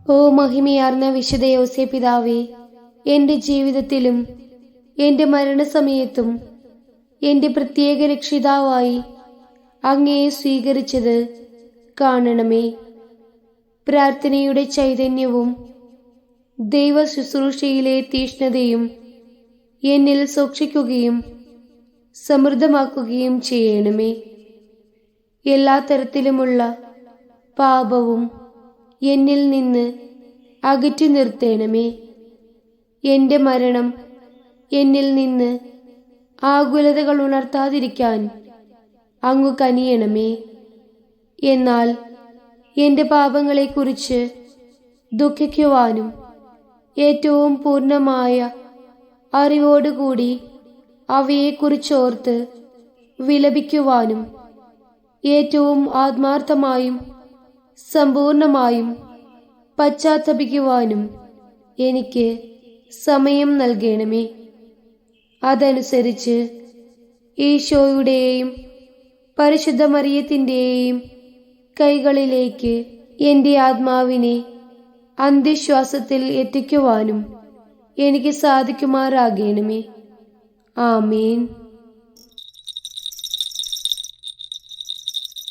ഓ മഹിമയാർന്ന വിശുദ്ധ യോസേ പിതാവേ, എൻ്റെ ജീവിതത്തിലും എൻ്റെ മരണസമയത്തും എൻ്റെ പ്രത്യേക രക്ഷിതാവായി അങ്ങയെ സ്വീകരിച്ചത് കാണണമേ. പ്രാർത്ഥനയുടെ ചൈതന്യവും ദൈവ ശുശ്രൂഷയിലെ തീഷ്ണതയും എന്നിൽ സൂക്ഷിക്കുകയും സമൃദ്ധമാക്കുകയും ചെയ്യണമേ. എല്ലാ തരത്തിലുമുള്ള പാപവും എന്നിൽ നിന്ന് അകറ്റി നിർത്തേണമേ. എൻ്റെ മരണം എന്നിൽ നിന്ന് ആകുലതകൾ ഉണർത്താതിരിക്കാൻ അങ്ങു കനിയണമേ. എന്നാൽ എൻ്റെ പാപങ്ങളെക്കുറിച്ച് ദുഃഖിക്കുവാനും ഏറ്റവും പൂർണ്ണമായ അറിവോടുകൂടി അവയെക്കുറിച്ചോർത്ത് വിലപിക്കുവാനും ഏറ്റവും ആത്മാർത്ഥമായും സമ്പൂർണമായും പശ്ചാത്തപിക്കുവാനും എനിക്ക് സമയം നൽകണമേ. അതനുസരിച്ച് ഈശോയുടെയും പരിശുദ്ധ മറിയത്തിൻ്റെയും കൈകളിലേക്ക് എൻ്റെ ആത്മാവിനെ അന്ത്യശ്വാസത്തിൽ എത്തിക്കുവാനും എനിക്ക് സാധിക്കുമാറാകണമേ. ആമേൻ.